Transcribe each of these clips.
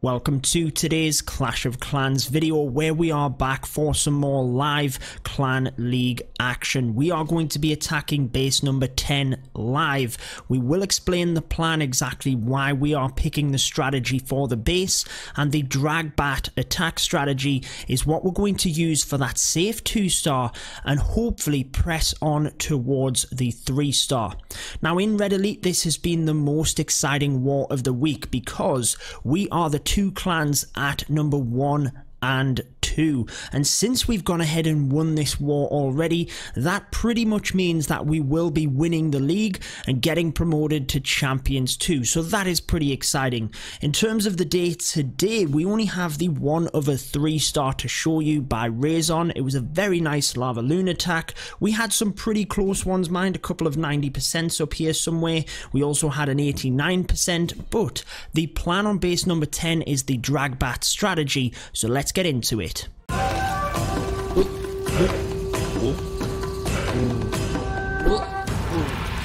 Welcome to today's Clash of Clans video where we are back for some more live Clan League action. We are going to be attacking base number 10 live. We will explain the plan, exactly why we are picking the strategy for the base, and the drag bat attack strategy is what we're going to use for that safe 2-star and hopefully press on towards the 3-star. Now in Red Elite this has been the most exciting war of the week because we are the two clans at number 1 and 2, and since we've gone ahead and won this war already, that pretty much means that we will be winning the league and getting promoted to Champions 2, so that is pretty exciting. In terms of the day today, we only have the one other 3-star to show you by Raison. It was a very nice Lava Loon attack. We had some pretty close ones, mind, a couple of 90% up here somewhere. We also had an 89%, but the plan on base number 10 is the drag bat strategy, so let's get into it.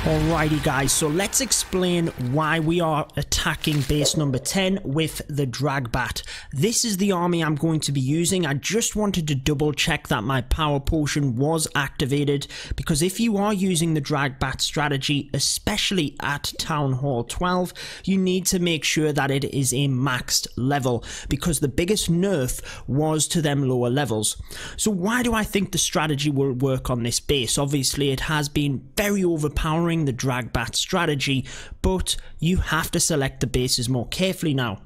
Alrighty guys, so let's explain why we are attacking base number 10 with the drag bat. This is the army I'm going to be using. I just wanted to double check that my power potion was activated, because if you are using the drag bat strategy, especially at Town Hall 12, you need to make sure that it is a maxed level, because the biggest nerf was to them lower levels. So why do I think the strategy will work on this base? Obviously it has been very overpowering, the drag bat strategy, but you have to select the bases more carefully now.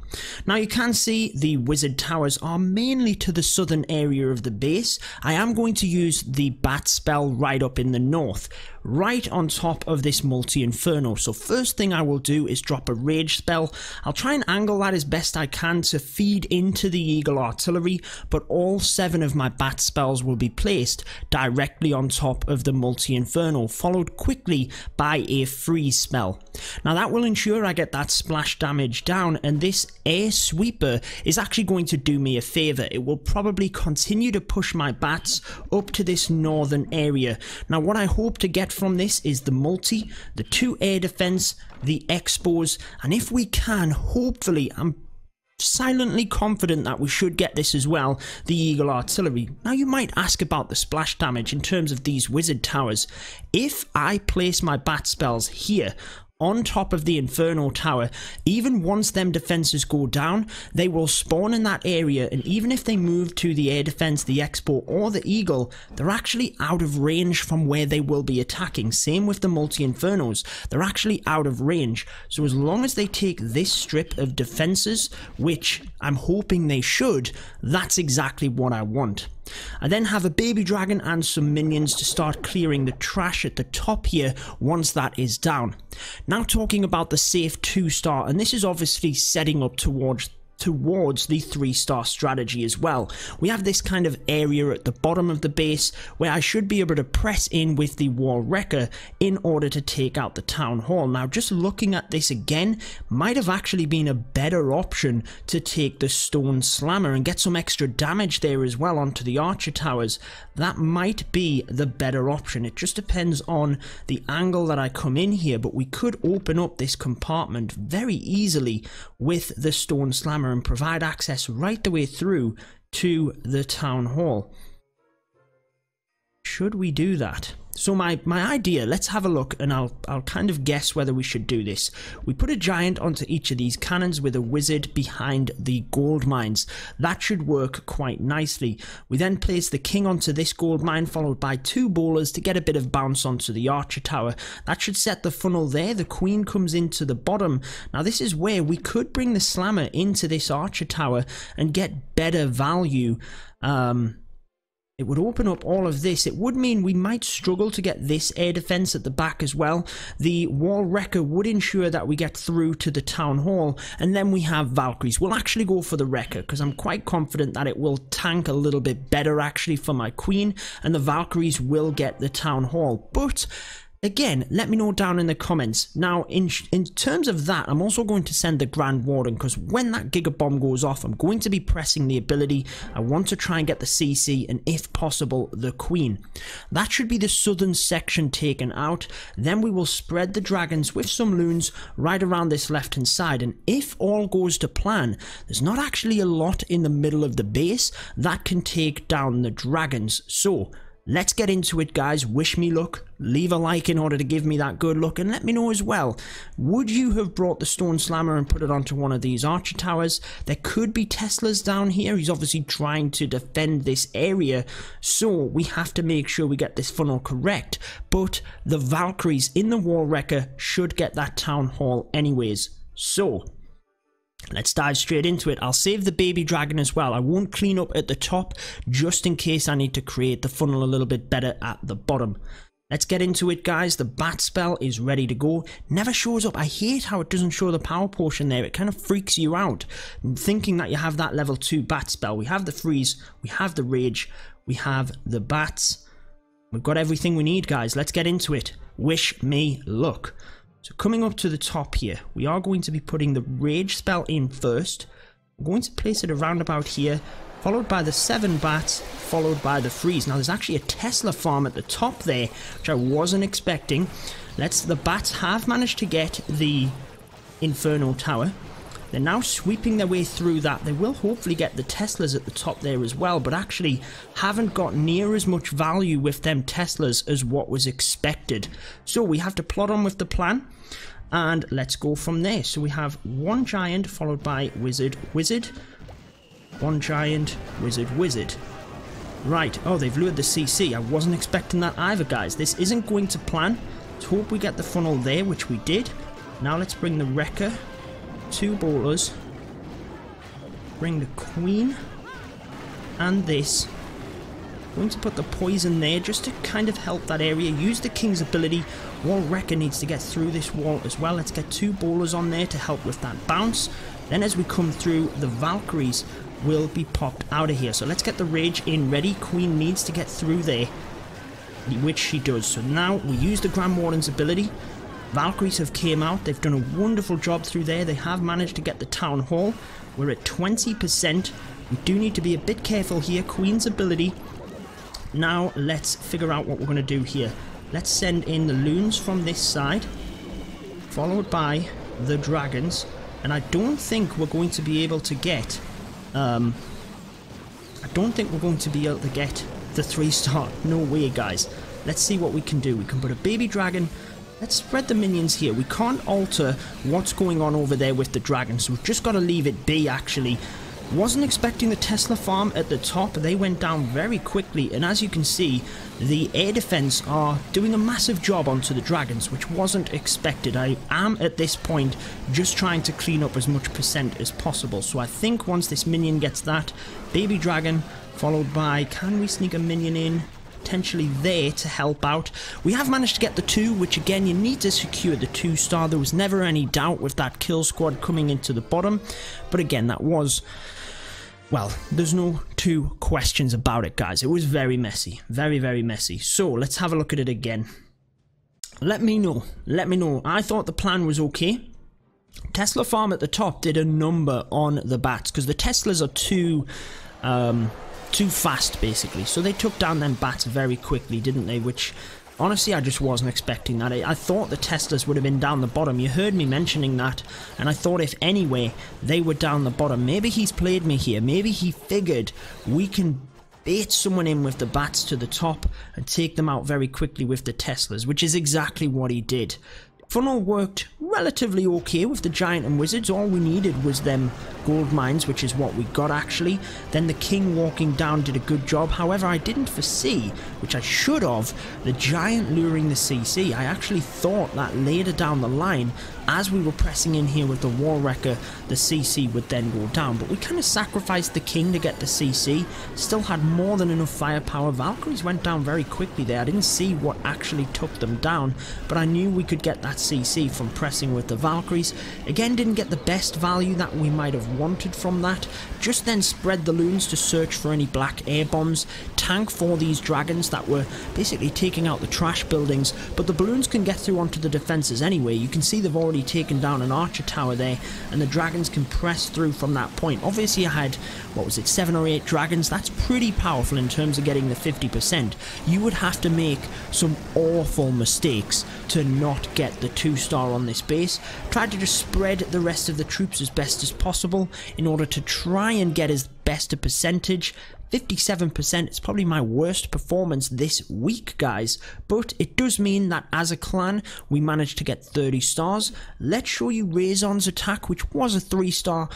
Now you can see the wizard towers are mainly to the southern area of the base. I am going to use the bat spell right up in the north, right on top of this multi-inferno. So first thing I will do is drop a rage spell. I'll try and angle that as best I can to feed into the eagle artillery, but all 7 of my bat spells will be placed directly on top of the multi-inferno, followed quickly by a freeze spell. Now that will ensure I get that splash damage down, and this air sweeper is actually going to do me a favor. It will probably continue to push my bats up to this northern area. Now what I hope to get from this is the multi, the 2 air defense, the expos, and if we can, hopefully, I'm silently confident that we should get this as well, the eagle artillery. Now you might ask about the splash damage in terms of these wizard towers. If I place my bat spells here on top of the Inferno Tower, even once them defenses go down, they will spawn in that area, and even if they move to the air defense, the Expo, or the Eagle, they're actually out of range from where they will be attacking. Same with the multi-infernos, they're actually out of range. So as long as they take this strip of defenses, which I'm hoping they should, that's exactly what I want. I then have a baby dragon and some minions to start clearing the trash at the top here once that is down. Now talking about the safe 2-star, and this is obviously setting up towards the 3-star strategy as well. We have this kind of area at the bottom of the base where I should be able to press in with the wall wrecker in order to take out the town hall. Now just looking at this again, might have actually been a better option to take the stone slammer and get some extra damage there as well onto the archer towers. That might be the better option. It just depends on the angle that I come in here, but we could open up this compartment very easily with the stone slammer and provide access right the way through to the town hall. Should we do that? So my idea, let's have a look, and I'll kind of guess whether we should do this. We put a giant onto each of these cannons with a wizard behind the gold mines. That should work quite nicely. We then place the king onto this gold mine, followed by 2 bowlers to get a bit of bounce onto the archer tower. That should set the funnel there. The queen comes into the bottom. Now this is where we could bring the slammer into this archer tower and get better value. It would open up all of this. It would mean we might struggle to get this air defense at the back as well. The wall wrecker would ensure that we get through to the town hall, and then we have Valkyries. We'll actually go for the wrecker because I'm quite confident that it will tank a little bit better actually for my queen, and the Valkyries will get the town hall. But again, let me know down in the comments. Now, in terms of that, I'm also going to send the Grand Warden, because when that Giga Bomb goes off, I'm going to be pressing the ability. I want to try and get the CC, and if possible, the Queen. That should be the southern section taken out. Then we will spread the dragons with some loons right around this left-hand side, and if all goes to plan, there's not actually a lot in the middle of the base that can take down the dragons. So let's get into it, guys. Wish me luck. Leave a like in order to give me that good luck, and let me know as well, would you have brought the Stone Slammer and put it onto one of these archer towers? There could be Teslas down here. He's obviously trying to defend this area, so we have to make sure we get this funnel correct. But the Valkyries in the Wall Wrecker should get that town hall anyways. So let's dive straight into it. I'll save the baby dragon as well. I won't clean up at the top, just in case I need to create the funnel a little bit better at the bottom. Let's get into it, guys. The bat spell is ready to go. Never shows up. I hate how it doesn't show the power potion there. It kind of freaks you out, thinking that you have that level 2 bat spell. We have the freeze, we have the rage, we have the bats. We've got everything we need, guys. Let's get into it. Wish me luck. So coming up to the top here, we are going to be putting the rage spell in first. I'm going to place it around about here, followed by the 7 bats, followed by the freeze. Now there's actually a Tesla farm at the top there, which I wasn't expecting. The bats have managed to get the Inferno Tower. They're now sweeping their way through that. They will hopefully get the Teslas at the top there as well, but actually haven't got near as much value with them Teslas as what was expected. So we have to plot on with the plan, and let's go from there. So we have 1 giant followed by wizard, wizard, 1 giant, wizard, wizard. Right, oh, they've lured the CC. I wasn't expecting that either, guys. This isn't going to plan. Let's hope we get the funnel there, which we did. Now let's bring the wrecker, 2 bowlers, bring the queen, and this. Going to put the poison there just to kind of help that area. Use the king's ability. Wall wrecker needs to get through this wall as well. Let's get 2 bowlers on there to help with that bounce. Then as we come through, the Valkyries will be popped out of here. So let's get the rage in ready. Queen needs to get through there, which she does. So now we use the Grand Warden's ability. Valkyries have came out. They've done a wonderful job through there. They have managed to get the town hall. We're at 20%. We do need to be a bit careful here. Queen's ability. Now let's figure out what we're going to do here. Let's send in the loons from this side, followed by the dragons. And I don't think we're going to be able to get the 3-star. No way, guys. Let's see what we can do. We can put a baby dragon. Let's spread the minions here. We can't alter what's going on over there with the dragons, so we've just got to leave it be, actually. Wasn't expecting the Tesla farm at the top. They went down very quickly, and as you can see, the air defense are doing a massive job onto the dragons, which wasn't expected. I am at this point just trying to clean up as much percent as possible. So I think once this minion gets that, baby dragon, followed by, can we sneak a minion in? Potentially there to help out. We have managed to get the 2, which again, you need to secure the 2-star. There was never any doubt with that kill squad coming into the bottom, but again, that was, well, there's no 2 questions about it, guys. It was very messy, very, very messy. So let's have a look at it again. Let me know. I thought the plan was okay. Tesla farm at the top did a number on the bats, because the Teslas are too fast, basically. So they took down them bats very quickly, didn't they? Which, honestly, I just wasn't expecting that. I thought the Teslas would have been down the bottom. You heard me mentioning that, and I thought if anyway, they were down the bottom. Maybe he's played me here. Maybe he figured we can bait someone in with the bats to the top and take them out very quickly with the Teslas, which is exactly what he did. Funnel worked relatively okay with the giant and wizards. All we needed was them gold mines, which is what we got, actually. Then the king walking down did a good job. However, I didn't foresee, which I should have, the giant luring the CC. I actually thought that later down the line, as we were pressing in here with the wall wrecker, the CC would then go down. But we kind of sacrificed the king to get the CC. Still had more than enough firepower. Valkyries went down very quickly there. I didn't see what actually took them down, but I knew we could get that CC from pressing with the Valkyries. Again, didn't get the best value that we might have wanted from that. Just then spread the loons to search for any black air bombs, tank for these dragons that were basically taking out the trash buildings, but the balloons can get through onto the defences anyway. You can see they've already taken down an archer tower there, and the dragons can press through from that point. Obviously I had, what was it, 7 or 8 dragons. That's pretty powerful in terms of getting the 50%. You would have to make some awful mistakes to not get the 2-star on this base. Tried to just spread the rest of the troops as best as possible in order to try and get as best a percentage. 57% is probably my worst performance this week, guys, but it does mean that as a clan we managed to get 30 stars. Let's show you Razon's attack, which was a 3-star.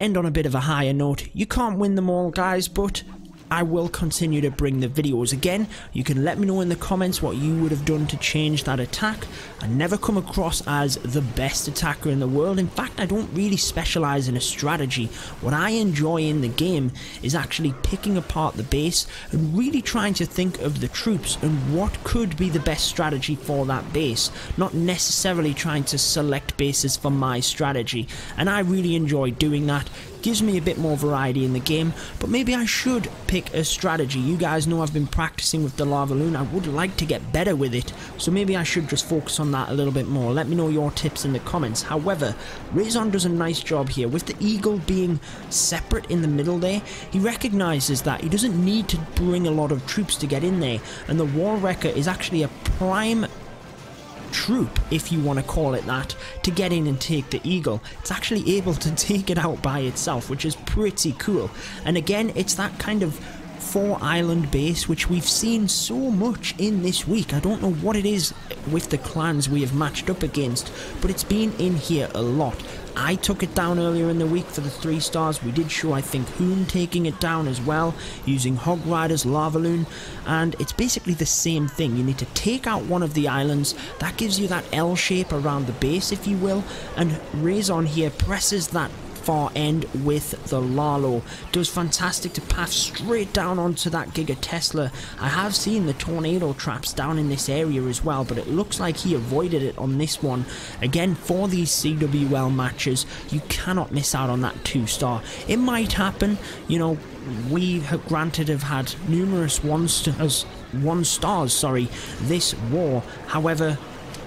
End on a bit of a higher note. You can't win them all, guys, but I will continue to bring the videos again. You can let me know in the comments what you would have done to change that attack. I never come across as the best attacker in the world. In fact, I don't really specialize in a strategy. What I enjoy in the game is actually picking apart the base and really trying to think of the troops and what could be the best strategy for that base, not necessarily trying to select bases for my strategy. And I really enjoy doing that. Gives me a bit more variety in the game, but maybe I should pick a strategy. You guys know I've been practicing with the lava loon. I would like to get better with it, so maybe I should just focus on that a little bit more. Let me know your tips in the comments. However, Razon does a nice job here with the eagle being separate in the middle there. He recognizes that he doesn't need to bring a lot of troops to get in there, and the wall wrecker is actually a prime troop, if you want to call it that, to get in and take the eagle. It's actually able to take it out by itself, which is pretty cool. And again, it's that kind of 4-island base which we've seen so much in this week. I don't know what it is with the clans we have matched up against, but it's been in here a lot. I took it down earlier in the week for the 3 stars. We did show, I think, Hoon taking it down as well, using Hog Rider's Lava Loon, and it's basically the same thing. You need to take out one of the islands. That gives you that L shape around the base, if you will, and Razon here presses that far end with the Lalo. Does fantastic to path straight down onto that Giga Tesla. I have seen the tornado traps down in this area as well, but it looks like he avoided it on this one. Again, for these CWL matches, you cannot miss out on that 2-star. It might happen, you know, we have granted have had numerous 1 stars this war. However,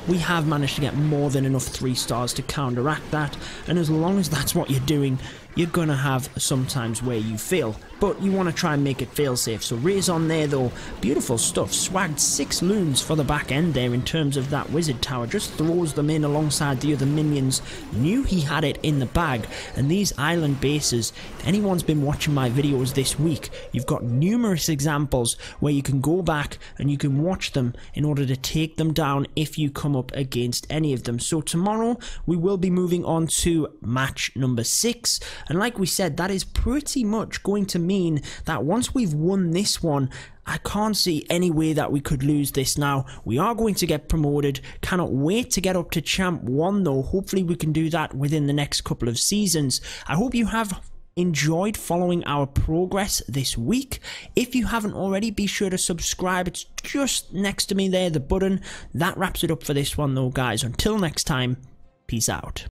we have managed to get more than enough 3 stars to counteract that, and as long as that's what you're doing, you're gonna have sometimes where you fail, but you want to try and make it fail safe. So Razon there though, beautiful stuff, swagged 6 loons for the back end there in terms of that wizard tower, just throws them in alongside the other minions, knew he had it in the bag. And these island bases, if anyone's been watching my videos this week, you've got numerous examples where you can go back and you can watch them in order to take them down if you come up against any of them. So tomorrow we will be moving on to match number 6, and like we said, that is pretty much going to mean that once we've won this one, I can't see any way that we could lose this now. We are going to get promoted. Cannot wait to get up to Champ 1 though. Hopefully we can do that within the next couple of seasons. I hope you have enjoyed following our progress this week. If you haven't already, be sure to subscribe. It's just next to me there, the button. That wraps it up for this one though, guys. Until next time, peace out.